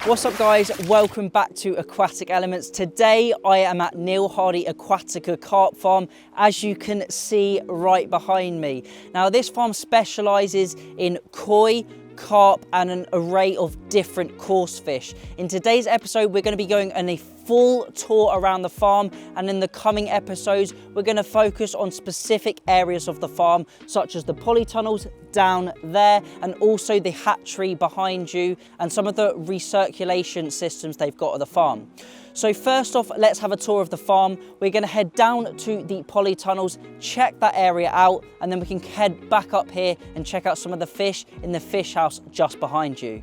What's up guys, welcome back to Aquatic Elements. Today I am at Neil Hardy Aquatica carp farm, as you can see right behind me. Now this farm specialises in koi, carp and an array of different coarse fish. In today's episode we're going to be going on a full tour around the farm, and in the coming episodes we're going to focus on specific areas of the farm such as the polytunnels down there and also the hatchery behind you and some of the recirculation systems they've got at the farm. So first off, let's have a tour of the farm. We're going to head down to the polytunnels, check that area out, and then we can head back up here and check out some of the fish in the fish house just behind you.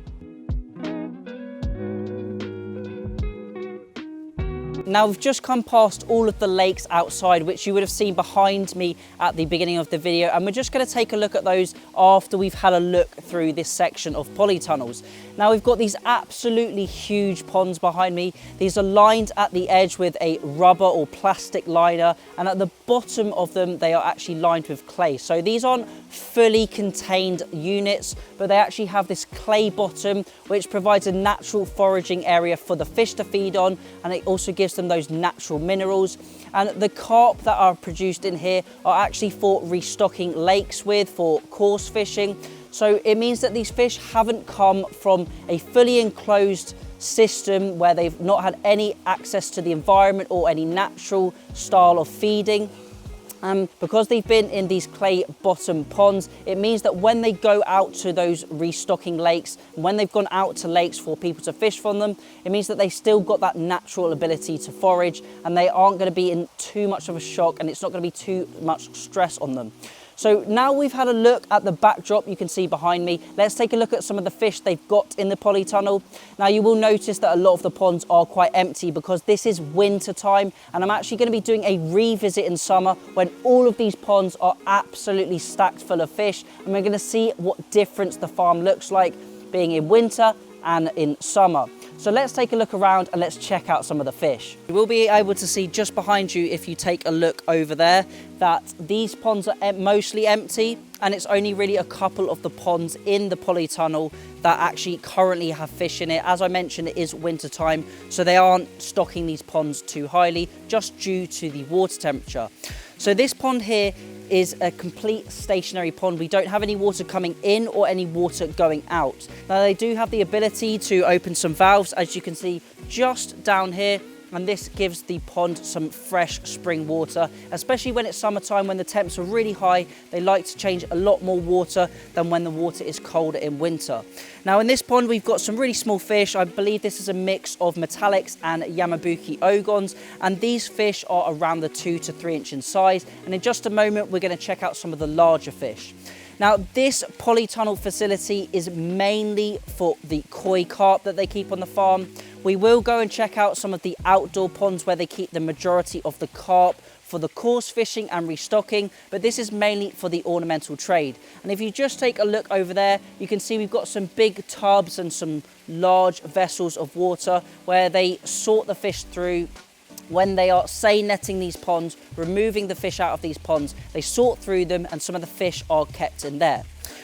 Now we've just come past all of the lakes outside, which you would have seen behind me at the beginning of the video, and we're just going to take a look at those after we've had a look through this section of polytunnels. Now we've got these absolutely huge ponds behind me. These are lined at the edge with a rubber or plastic liner, and at the bottom of them they are actually lined with clay. So these aren't fully contained units, but they actually have this clay bottom which provides a natural foraging area for the fish to feed on, and it also gives them those natural minerals. And the carp that are produced in here are actually for restocking lakes with, for coarse fishing. So it means that these fish haven't come from a fully enclosed system where they've not had any access to the environment or any natural style of feeding. Because they've been in these clay bottom ponds, it means that when they go out to those restocking lakes, and when they've gone out to lakes for people to fish from them, it means that they still got that natural ability to forage, and they aren't going to be in too much of a shock, and it's not going to be too much stress on them. So now we've had a look at the backdrop you can see behind me, let's take a look at some of the fish they've got in the polytunnel. Now you will notice that a lot of the ponds are quite empty because this is winter time, and I'm actually going to be doing a revisit in summer when all of these ponds are absolutely stacked full of fish, and we're going to see what difference the farm looks like being in winter and in summer. So let's take a look around and let's check out some of the fish. You will be able to see just behind you, if you take a look over there, that these ponds are mostly empty, and it's only really a couple of the ponds in the polytunnel that actually currently have fish in it. As I mentioned, it is winter time, so they aren't stocking these ponds too highly just due to the water temperature. So this pond here is a complete stationary pond. We don't have any water coming in or any water going out. Now they do have the ability to open some valves, as you can see just down here, and this gives the pond some fresh spring water, especially when it's summertime when the temps are really high. They like to change a lot more water than when the water is colder in winter. Now in this pond we've got some really small fish. I believe this is a mix of metallics and Yamabuki ogons, and these fish are around the 2 to 3 inch in size, and in just a moment we're going to check out some of the larger fish. Now this polytunnel facility is mainly for the koi carp that they keep on the farm. We will go and check out some of the outdoor ponds where they keep the majority of the carp for the coarse fishing and restocking, but this is mainly for the ornamental trade. And if you just take a look over there, you can see we've got some big tubs and some large vessels of water where they sort the fish through. When they are seine netting these ponds, removing the fish out of these ponds, they sort through them and some of the fish are kept in there.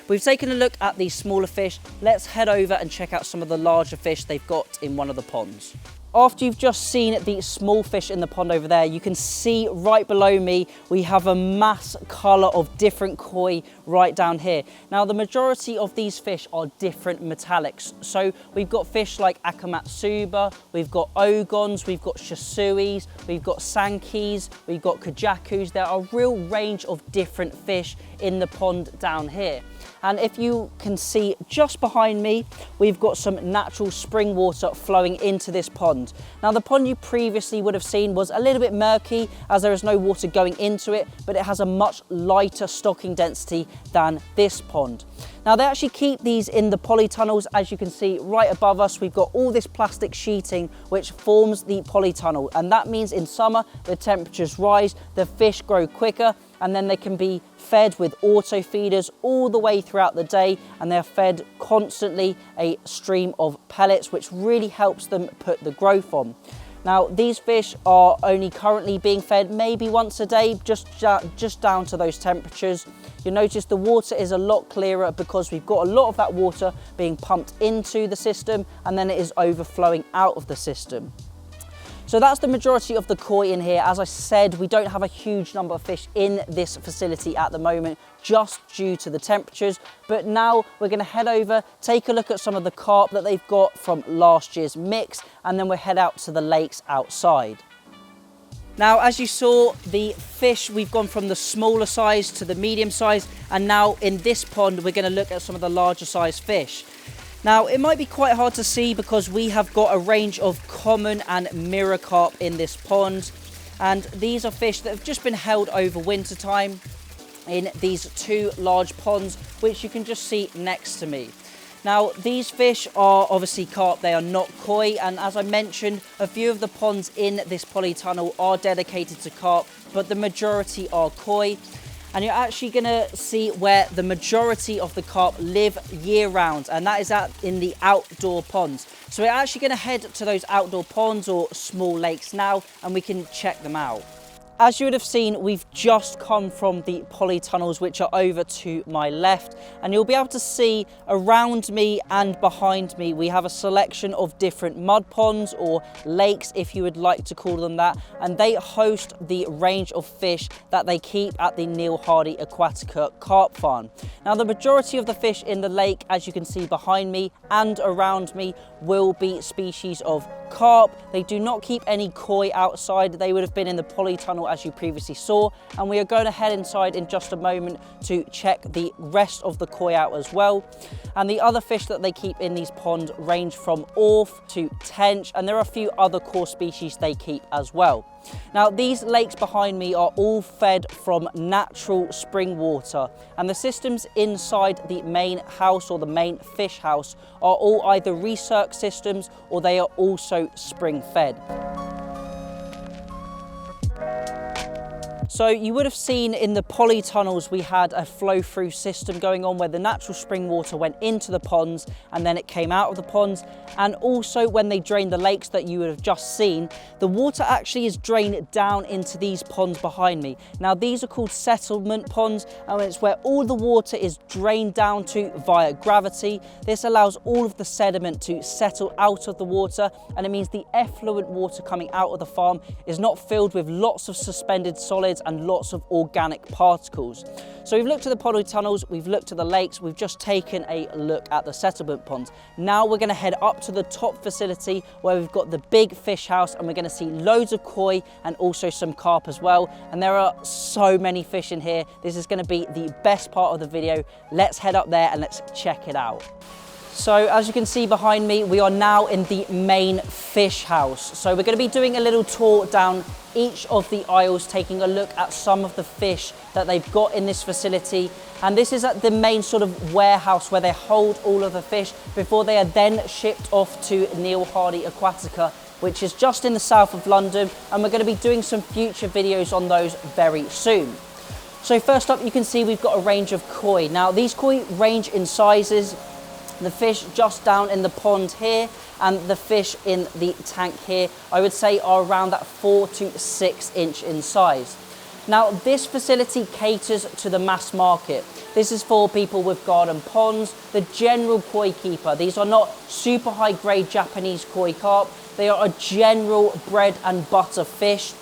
We've taken a look at these smaller fish. Let's head over and check out some of the larger fish they've got in one of the ponds. After you've just seen the small fish in the pond over there, you can see right below me we have a mass colour of different koi right down here. Now the majority of these fish are different metallics. So we've got fish like akamatsuba, we've got ogons, we've got shisuis, we've got sankis, we've got kajakus. There are a real range of different fish in the pond down here. And if you can see just behind me, we've got some natural spring water flowing into this pond. Now the pond you previously would have seen was a little bit murky as there is no water going into it, but it has a much lighter stocking density than this pond. Now they actually keep these in the polytunnels. As you can see right above us, we've got all this plastic sheeting which forms the polytunnel, and that means in summer the temperatures rise, the fish grow quicker, and then they can be fed with auto feeders all the way throughout the day, and they're fed constantly a stream of pellets which really helps them put the growth on. Now, these fish are only currently being fed maybe once a day, just down to those temperatures. You'll notice the water is a lot clearer because we've got a lot of that water being pumped into the system and then it is overflowing out of the system. So that's the majority of the koi in here. As I said, we don't have a huge number of fish in this facility at the moment, just due to the temperatures. But now we're gonna head over, take a look at some of the carp that they've got from last year's mix, and then we'll head out to the lakes outside. Now, as you saw, the fish, we've gone from the smaller size to the medium size, and now in this pond, we're gonna look at some of the larger size fish. Now, it might be quite hard to see because we have got a range of common and mirror carp in this pond. And these are fish that have just been held over winter time in these two large ponds, which you can just see next to me. Now, these fish are obviously carp, they are not koi. And as I mentioned, a few of the ponds in this polytunnel are dedicated to carp, but the majority are koi. And you're actually gonna see where the majority of the carp live year round, and that is in the outdoor ponds. So we're actually gonna head to those outdoor ponds or small lakes now, and we can check them out. As you would have seen, we've just come from the polytunnels, which are over to my left, and you'll be able to see around me and behind me, we have a selection of different mud ponds or lakes, if you would like to call them that, and they host the range of fish that they keep at the Neil Hardy Aquatica carp farm. Now, the majority of the fish in the lake, as you can see behind me and around me, will be species of carp. They do not keep any koi outside. They would have been in the polytunnel as you previously saw, and we are going to head inside in just a moment to check the rest of the koi out as well. And the other fish that they keep in these ponds range from orf to tench, and there are a few other core species they keep as well. Now, these lakes behind me are all fed from natural spring water, and the systems inside the main house or the main fish house are all either recirc systems or they are also spring fed. So you would have seen in the polytunnels we had a flow-through system going on where the natural spring water went into the ponds and then it came out of the ponds. And also when they drain the lakes that you would have just seen, the water actually is drained down into these ponds behind me. Now, these are called settlement ponds, and it's where all the water is drained down to via gravity. This allows all of the sediment to settle out of the water, and it means the effluent water coming out of the farm is not filled with lots of suspended solids and lots of organic particles. So we've looked at the polytunnels, we've looked at the lakes, we've just taken a look at the settlement ponds. Now we're going to head up to the top facility where we've got the big fish house, and we're going to see loads of koi and also some carp as well. And there are so many fish in here. This is going to be the best part of the video. Let's head up there and let's check it out. So as you can see behind me, we are now in the main fish house. So we're going to be doing a little tour down each of the aisles, taking a look at some of the fish that they've got in this facility. And this is at the main sort of warehouse where they hold all of the fish before they are then shipped off to Neil Hardy Aquatica, which is just in the south of London. And we're going to be doing some future videos on those very soon. So first up, you can see we've got a range of koi. Now, these koi range in sizes. The fish just down in the pond here and the fish in the tank here, I would say are around that 4 to 6 inch in size. Now, this facility caters to the mass market. This is for people with garden ponds, the general koi keeper. These are not super high grade Japanese koi carp. They are a general bread and butter fish.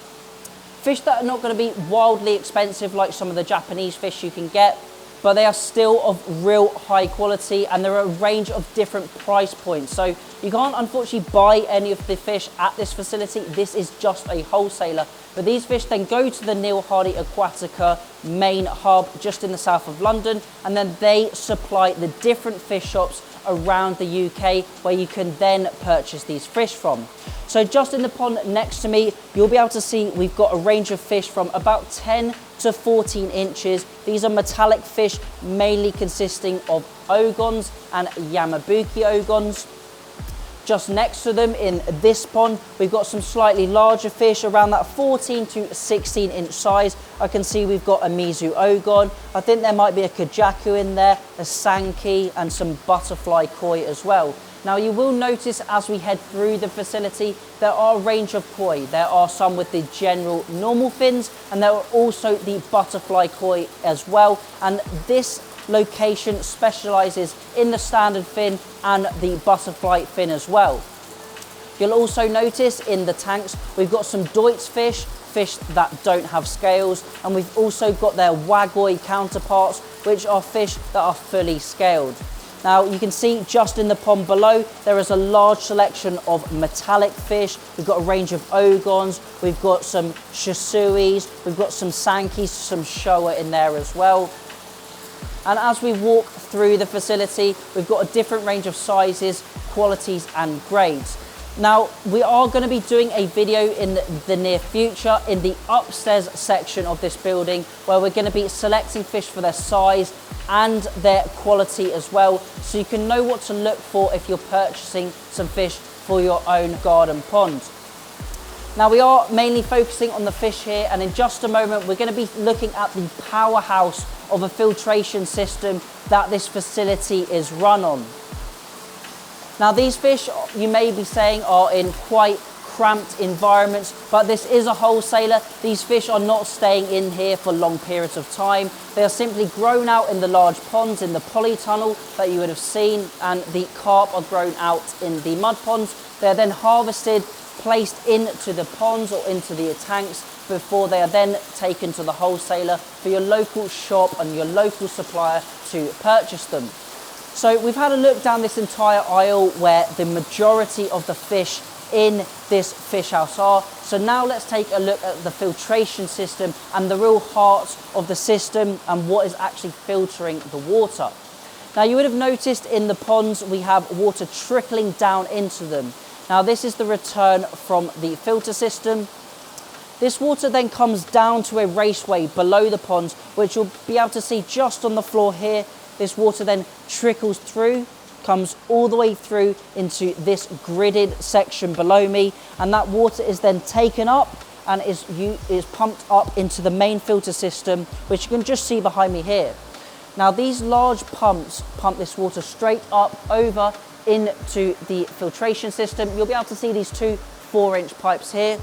Fish that are not going to be wildly expensive like some of the Japanese fish you can get, but they are still of real high quality, and there are a range of different price points. So you can't unfortunately buy any of the fish at this facility. This is just a wholesaler. But these fish then go to the Neil Hardy Aquatica main hub just in the south of London, and then they supply the different fish shops around the UK where you can then purchase these fish from. So just in the pond next to me, you'll be able to see we've got a range of fish from about 10 to 14 inches. These are metallic fish, mainly consisting of ogons and Yamabuki ogons. Just next to them in this pond, we've got some slightly larger fish around that 14 to 16 inch size. I can see we've got a Mizu ogon. I think there might be a Kajaku in there, a Sankey, and some butterfly koi as well. Now you will notice as we head through the facility, there are a range of koi. There are some with the general normal fins, and there are also the butterfly koi as well. And this location specializes in the standard fin and the butterfly fin as well. You'll also notice in the tanks, we've got some Deutz fish that don't have scales, and we've also got their Wagoi counterparts, which are fish that are fully scaled. Now you can see just in the pond below, there is a large selection of metallic fish. We've got a range of ogons, we've got some shisuis, we've got some sankis, some showa in there as well. And as we walk through the facility, we've got a different range of sizes, qualities and grades. Now, we are going to be doing a video in the near future in the upstairs section of this building, where we're going to be selecting fish for their size and their quality as well, so you can know what to look for if you're purchasing some fish for your own garden pond. Now, we are mainly focusing on the fish here, and in just a moment we're going to be looking at the powerhouse of a filtration system that this facility is run on. Now, these fish, you may be saying, are in quite cramped environments, but this is a wholesaler. These fish are not staying in here for long periods of time. They are simply grown out in the large ponds in the polytunnel that you would have seen, and the carp are grown out in the mud ponds. They're then harvested, placed into the ponds or into the tanks before they are then taken to the wholesaler for your local shop and your local supplier to purchase them. So we've had a look down this entire aisle where the majority of the fish in this fish house are. So now let's take a look at the filtration system and the real heart of the system and what is actually filtering the water. Now you would have noticed in the ponds we have water trickling down into them. Now this is the return from the filter system. This water then comes down to a raceway below the ponds, which you'll be able to see just on the floor here. This water then trickles through, comes all the way through into this gridded section below me, and that water is then taken up and is pumped up into the main filter system, which you can just see behind me here. Now these large pumps pump this water straight up over into the filtration system. You'll be able to see these two 4-inch pipes here.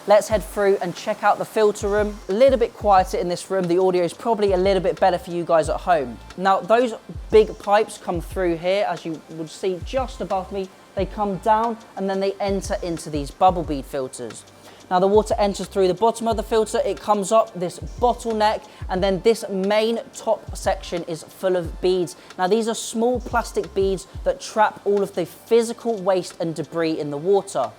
Let's head through and check out the filter room. A little bit quieter in this room. The audio is probably a little bit better for you guys at home. Now, those big pipes come through here, as you would see just above me. They come down and then they enter into these bubble bead filters. Now, the water enters through the bottom of the filter. It comes up this bottleneck, and then this main top section is full of beads. Now, these are small plastic beads that trap all of the physical waste and debris in the water.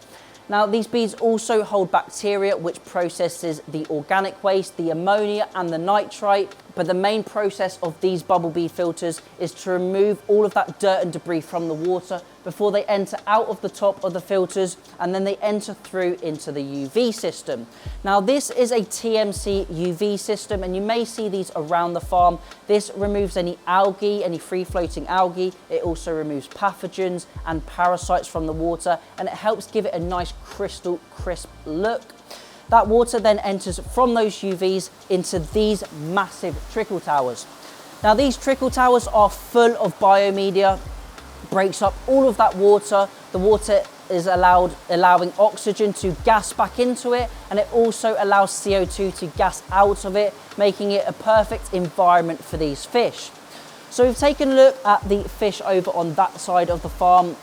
Now, these beads also hold bacteria, which processes the organic waste, the ammonia and the nitrite. But the main process of these bubble bead filters is to remove all of that dirt and debris from the water before they enter out of the top of the filters, and then they enter through into the UV system. Now, this is a TMC UV system, and you may see these around the farm. This removes any algae, any free-floating algae. It also removes pathogens and parasites from the water, and it helps give it a nice crystal crisp look. That water then enters from those UVs into these massive trickle towers. Now, these trickle towers are full of biomedia, breaks up all of that water. The water is allowing oxygen to gas back into it, and it also allows CO2 to gas out of it, making it a perfect environment for these fish. So we've taken a look at the fish over on that side of the farm,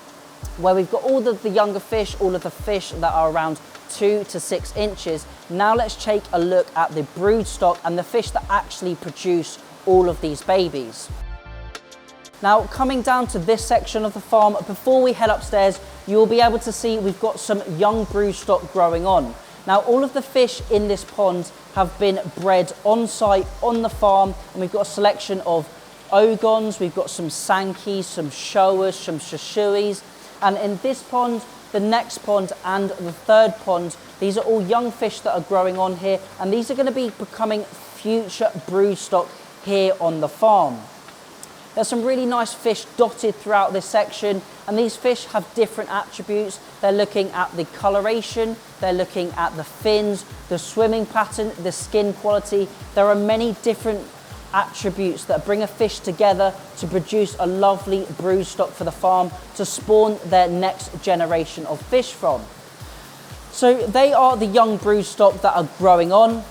where we've got all of the younger fish, all of the fish that are around 2 to 6 inches. Now let's take a look at the brood stock and the fish that actually produce all of these babies. Now, coming down to this section of the farm, before we head upstairs, you'll be able to see we've got some young brood stock growing on. Now, all of the fish in this pond have been bred on site on the farm, and we've got a selection of ogons, we've got some sankis, some showas, some shisuis, and in this pond, the next pond and the third pond, these are all young fish that are growing on here, and these are going to be becoming future brood stock here on the farm. There's some really nice fish dotted throughout this section, and these fish have different attributes. They're looking at the coloration, they're looking at the fins, the swimming pattern, the skin quality. There are many different attributes that bring a fish together to produce a lovely brood stock for the farm to spawn their next generation of fish from. So they are the young brood stock that are growing on.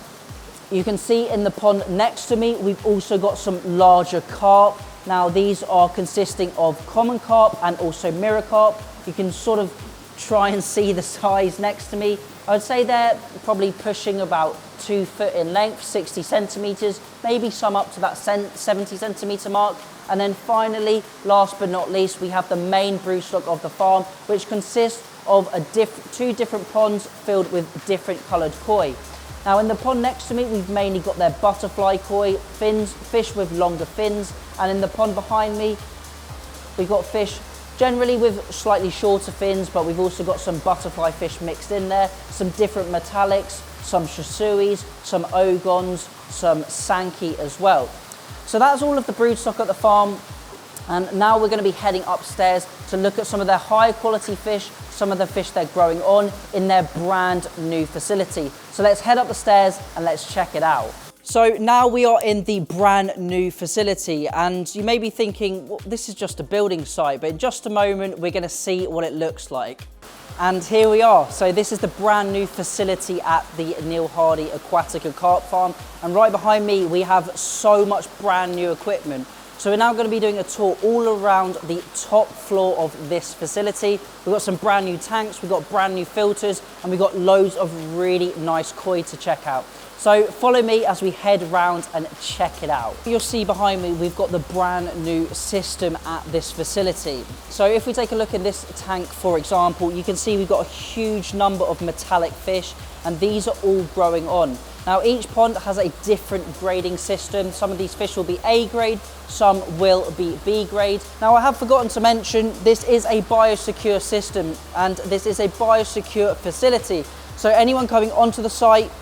You can see in the pond next to me, we've also got some larger carp. Now these are consisting of common carp and also mirror carp. You can sort of try and see the size next to me. I would say they're probably pushing about 2 foot in length, 60 centimeters, maybe some up to that 70 centimeter mark. And then finally, last but not least, we have the main brood stock of the farm, which consists of two different ponds filled with different coloured koi. Now in the pond next to me, we've mainly got their butterfly koi, fish with longer fins. And in the pond behind me, we've got fish generally with slightly shorter fins, but we've also got some butterfly fish mixed in there, some different metallics, some shasuis, some ogons, some sankey as well. So that's all of the brood stock at the farm. And now we're going to be heading upstairs to look at some of their high quality fish, some of the fish they're growing on in their brand new facility. So let's head up the stairs and let's check it out. So now we are in the brand new facility, and you may be thinking, well, this is just a building site, but in just a moment, we're gonna see what it looks like. And here we are. So this is the brand new facility at the Neil Hardy Aquatic and Carp Farm. And right behind me, we have so much brand new equipment. So we're now going to be doing a tour all around the top floor of this facility. We've got some brand new tanks, we've got brand new filters, and we've got loads of really nice koi to check out. So follow me as we head round and check it out. You'll see behind me, we've got the brand new system at this facility. So if we take a look in this tank, for example, you can see we've got a huge number of metallic fish, and these are all growing on. Now each pond has a different grading system. Some of these fish will be A grade, some will be B grade. Now I have forgotten to mention, this is a Biosecure system, and this is a Biosecure facility. So anyone coming onto the site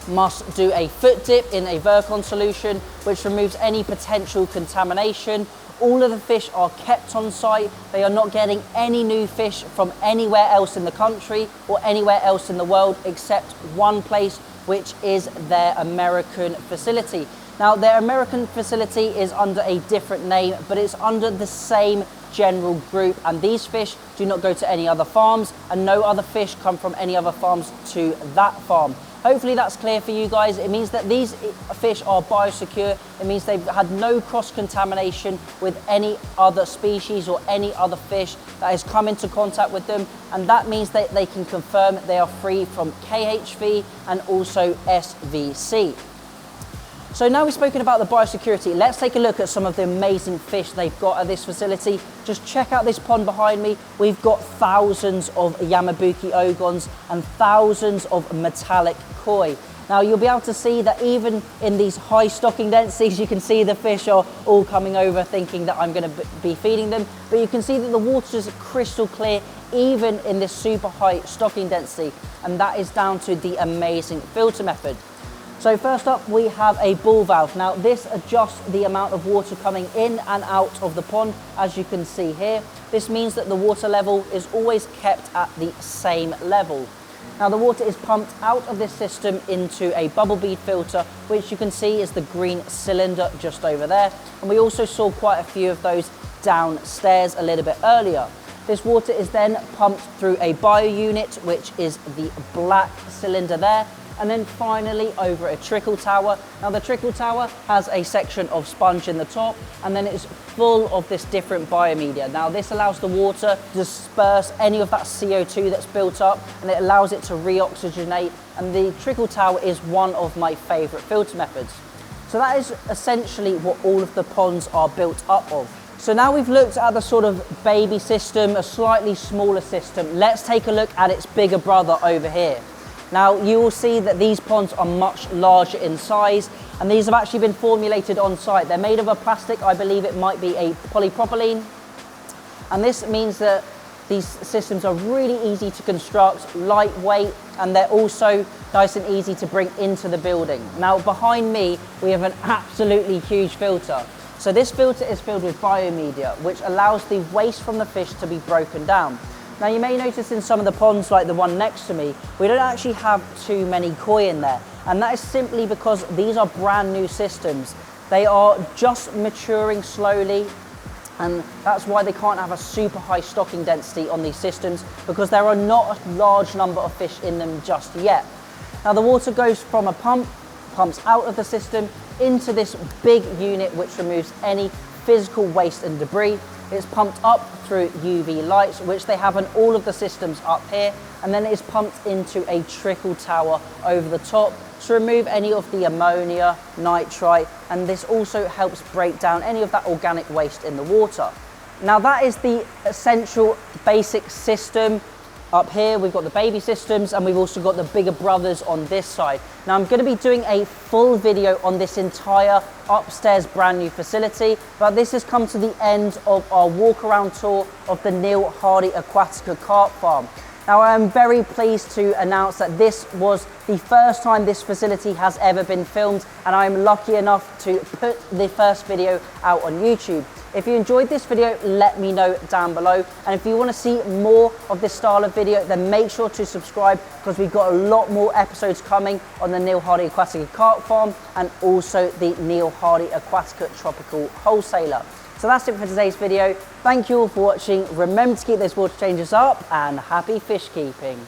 must do a foot dip in a Virkon solution, which removes any potential contamination. All of the fish are kept on site. They are not getting any new fish from anywhere else in the country or anywhere else in the world except one place, which is their American facility. Now their American facility is under a different name, but it's under the same general group, and these fish do not go to any other farms, and no other fish come from any other farms to that farm. Hopefully that's clear for you guys. It means that these fish are biosecure. It means they've had no cross-contamination with any other species or any other fish that has come into contact with them. And that means that they can confirm they are free from KHV and also SVC. So now we've spoken about the biosecurity, let's take a look at some of the amazing fish they've got at this facility. Just check out this pond behind me. We've got thousands of Yamabuki ogons and thousands of metallic koi. Now you'll be able to see that even in these high stocking densities, you can see the fish are all coming over thinking that I'm going to be feeding them. But you can see that the water is crystal clear even in this super high stocking density. And that is down to the amazing filter method. So first up, we have a ball valve. Now this adjusts the amount of water coming in and out of the pond, as you can see here. This means that the water level is always kept at the same level. Now the water is pumped out of this system into a bubble bead filter, which you can see is the green cylinder just over there. And we also saw quite a few of those downstairs a little bit earlier. This water is then pumped through a bio unit, which is the black cylinder there. And then finally over a trickle tower. Now the trickle tower has a section of sponge in the top, and then it's full of this different biomedia. Now this allows the water to disperse any of that CO2 that's built up, and it allows it to re-oxygenate. And the trickle tower is one of my favorite filter methods. So that is essentially what all of the ponds are built up of. So now we've looked at the sort of baby system, a slightly smaller system. Let's take a look at its bigger brother over here. Now you will see that these ponds are much larger in size, and these have actually been formulated on site. They're made of a plastic, I believe it might be a polypropylene, and this means that these systems are really easy to construct, lightweight, and they're also nice and easy to bring into the building. Now behind me we have an absolutely huge filter. So this filter is filled with biomedia, which allows the waste from the fish to be broken down. Now you may notice in some of the ponds, like the one next to me, we don't actually have too many koi in there. And that is simply because these are brand new systems. They are just maturing slowly, and that's why they can't have a super high stocking density on these systems, because there are not a large number of fish in them just yet. Now the water goes from a pump, pumps out of the system into this big unit which removes any physical waste and debris. It's pumped up through UV lights, which they have on all of the systems up here, and then it is pumped into a trickle tower over the top to remove any of the ammonia, nitrite, and this also helps break down any of that organic waste in the water. Now that is the essential basic system. Up here we've got the baby systems, and we've also got the bigger brothers on this side. Now I'm going to be doing a full video on this entire upstairs brand new facility, but this has come to the end of our walk around tour of the Neil Hardy Aquatic carp farm. Now I am very pleased to announce that this was the first time this facility has ever been filmed, and I'm lucky enough to put the first video out on YouTube. If you enjoyed this video, let me know down below, and if you want to see more of this style of video, then make sure to subscribe, because we've got a lot more episodes coming on the Neil Hardy Aquatic carp farm and also the Neil Hardy Aquatic tropical wholesaler. So that's it for today's video. Thank you all for watching. Remember to keep those water changes up, and happy fish keeping.